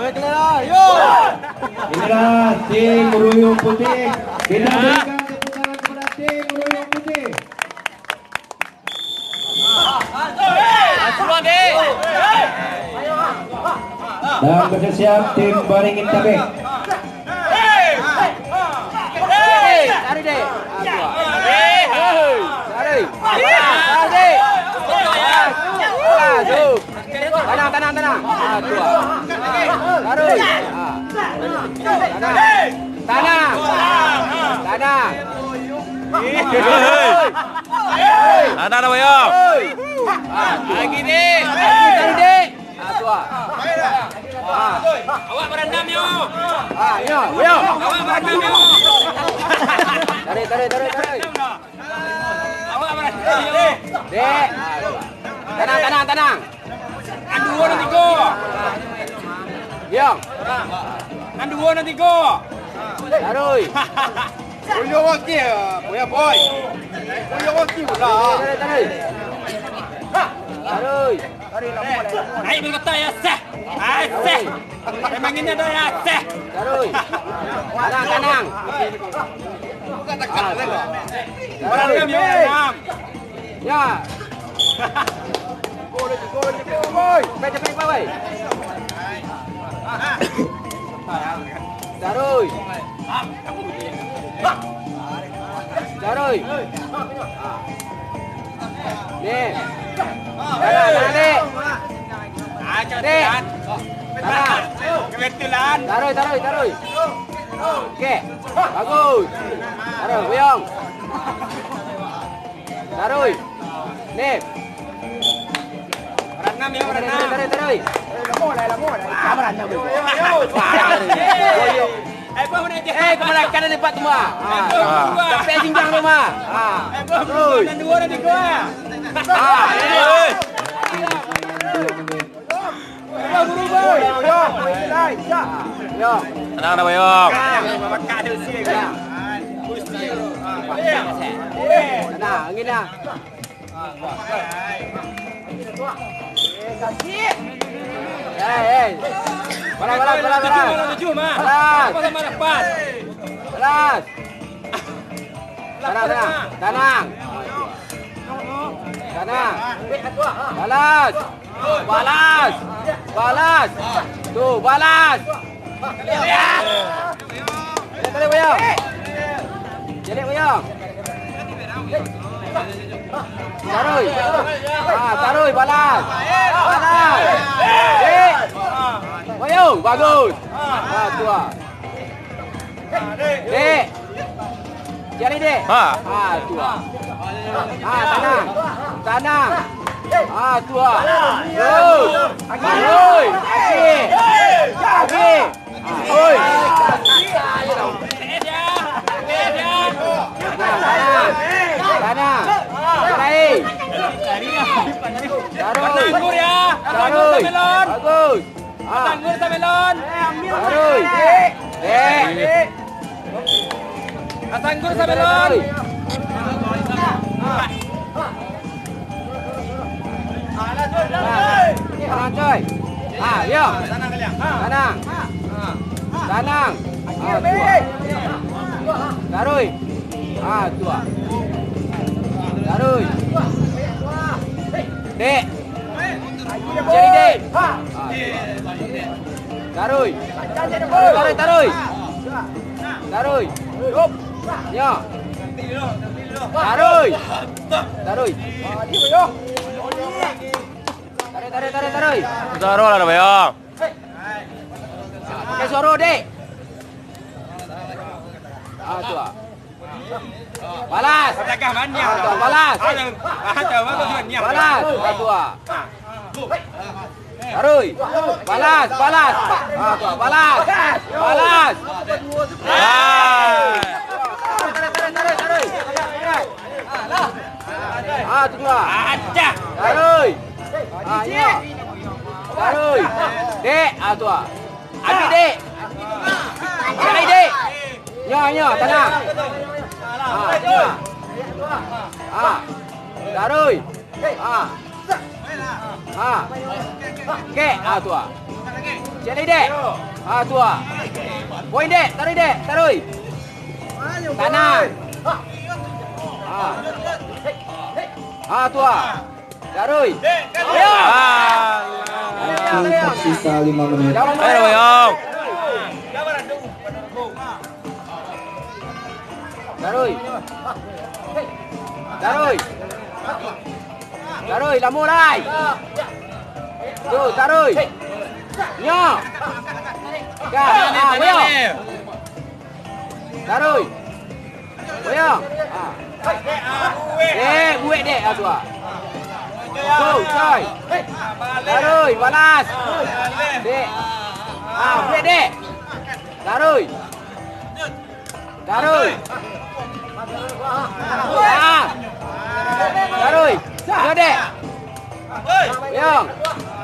Boleh keluar. Yo. Inilah tim Ruyung Putih. Kita berikan tepuk tangan kepada tim Ruyung Putih. Dan bersiap tim Baringin Tabek. Tarik dek. Tarik. Tenang. Tarik. Tanah. Tanah dah bayar. Lagi dek. Tarik dek. Awak berendam yo. Yo. Awak berendam yo. Tarik. Awak berendam yo. Dek. Tenang. Kan dua nanti go. Yo. Kan dua nanti go. Tarik. Boleh wakil, boleh boy. Boleh wakil lah. Tarik. Naik bil kata ya sah. Sah. Memang ini ada ya sah. Tarik. Tenang. Bukan tekan lah. Berendam yo. Berendam. Ya. Boy. Cepat boy. Tarik. Nih. Tanah dek. Kebetulan. Kebetulan. Tarik. Okey. Bagus. Tarik, boyong. Tarik. Nih. Berendam yo, berendam. Tarik. Kemelakkan ada lepas semua. Sampai jinjang rumah. Terus. Dan dua nanti go ya. Buru boy. Yo. Tenang dah bayar. Tenang, angin dah. Hey. Balas. Tuju mah. Balas. Apa sama dapat? Balas. Tenang. Balas. Tu, balas. Tarik boyong. Tarik. Tarik, balas. Dek. Boyong, bagus. Tu ah. Dek. Cari dek. Tu ah. Tanang. Tu ah. Oi. Okey. Oi. Tanang. Cari. Tanggur ya. Tanggur melon. Bagus. Tanggur melon. Tarik. Dek. Tanggur melon. Tanang coy. Yo. Tanang. Tarik. Tu ah. Tarik. Dek. Cari dek. Tarik. Ya. Tarik. Tarik. Suara lah dah bayar. Pakai suara dek. Tu ah. Balas. Jaga mana? Balas. Ada apa tujuannya? Balas. Tu ah. Tarik. Balas. Tu ah, balas. Tu ah. Ada. Tarik. Ya. Tarik. Dek, tu ah. Ambil dek. Cari dek. Ya, tenang. Tarik. Okey, tu ah. Cek lagi dek. Tu ah. Poin dek, tarik dek, tarik. Tanang. Tu ah. Tarik. Ayo. Waktu tersisa 5 menit. Ayo Boyong. Tarik. Tarik. Tarik, lama lai. Tu, tarik. Nyo. Boyong. Tarik. Boyong. Buat dek tu ah. Tu, coy. Tarik, balas. Dek. Buat dek. Tarik. Tarik. Tarik. Yo dek. Boyong.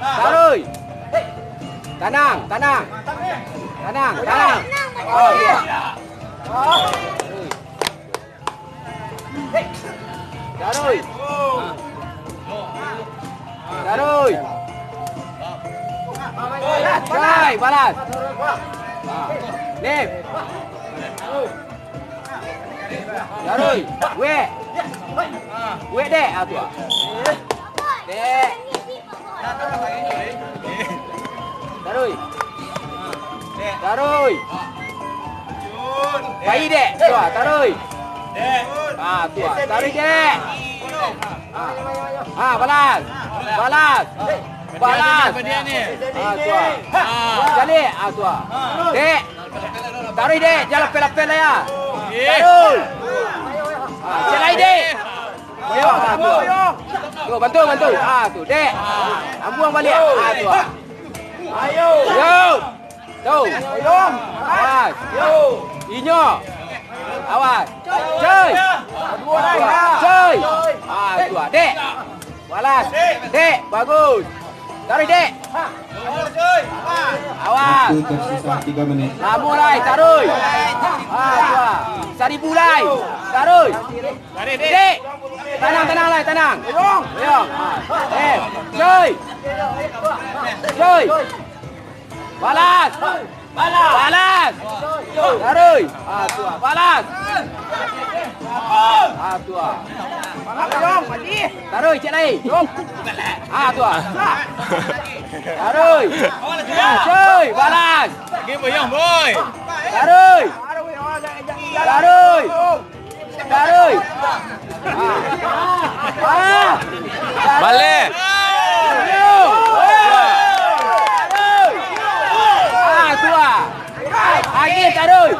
Tarik. Tanang, tanang. Tanang, tanang. Ya. Tarik. Tarik. Cai, balas. Lep. Tarik. Weh dek tu. Dek. Tarik. Tarik. Bayi dek. Tu ah, tarik. Tu ah, tarik dek. Balas. Balas. Balas. Tu ah. Jali tu ah. Dek. Tarik dek, jangan lapel-lapel lah ya. Tarik. Celai dek. Boyong tu. Tu bantu bantu. Tu dek. Ambuang balik. Tu ah. Ayo. Yo. Tu. Boyong. Awas. Yo. Inyo. Awas. Coi. Coi. Tu ah. Dek. Balas. Dek, bagus. Tarik dek. Awas. Waktu tersisa 3 menit. Lama lai, tarik. Tu ah. Seribu lai. Tarik. Dek. Tenang, tenang lai, tenang. Boyong. Coi. Coi. Balas. Balas. Tarik. Tu ah. Balas. Tu ah. Tarik, cek lai. Jom. Tu ah. Tarik. Coi, balas. Lagi Boyong boy. Tarik. Tarik. Tarik. Balik. Tu ah. Lagi tarik.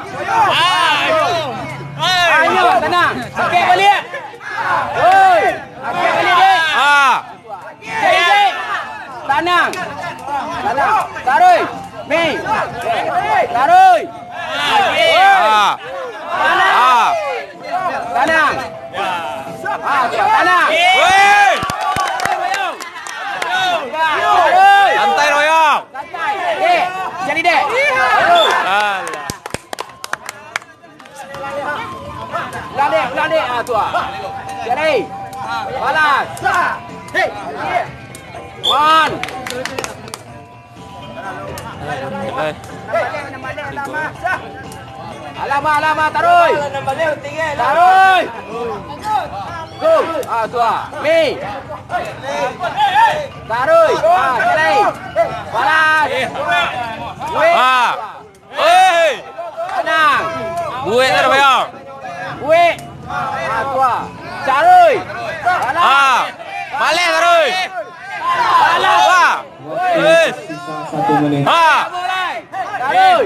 Ayo, tenang. Okey balik. Oi. Okey balik dek. Dek. Tenang. Tenang. Tarik. Mei. Tarik. Tenang. Tenang. Woi. Santai Boyong. Santai. Dek. Jadi dek. Ulang dek. Tu ah. Jadi. Balas. One. Alamak, tarik. Tarik. Go. Tu ah. Mei. Tarik. Jadi. Balas. Weh. Tenang. Buat dah Boyong. Weh. Tu ah. Tarik. Balas. Balik tarik. Balas. Waktu tersisa 1 menit. Tarik.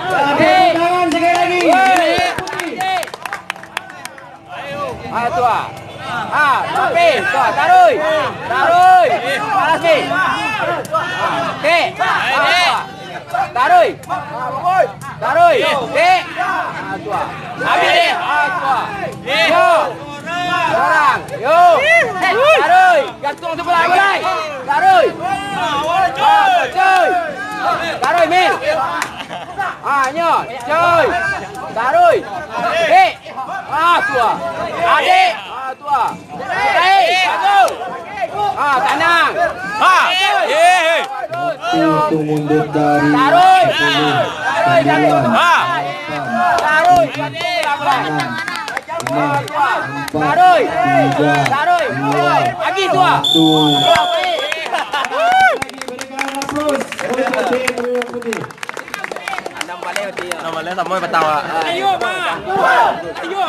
Tepuk tangan sekali lagi. Tu ah. Tapi, tu ah, tarik. Tarik. Balas ni. Dek. Tarik. Tarik. Dek. Tu ah. Ambil dek. Tu ah. Yo. Sekarang. Yo. Tarik. Gantung sebelah mulai. Tarik. Cuy. Tarik Mil. Nyo. Cuy. Tarik. Dek. Tu ah. Adik. Tu ah. Baik. Bagus. Kanan. Itu mundur dari Taruh. 10, Taruh. 9, Taruh. 8, 4, Taruh. 3, Taruh. Lagi tua. 1. Berikan aplaus untuk tim Meruyung Putih. Andam balik dia. Nama lain sama petang. Ayo, Ma. Ayo.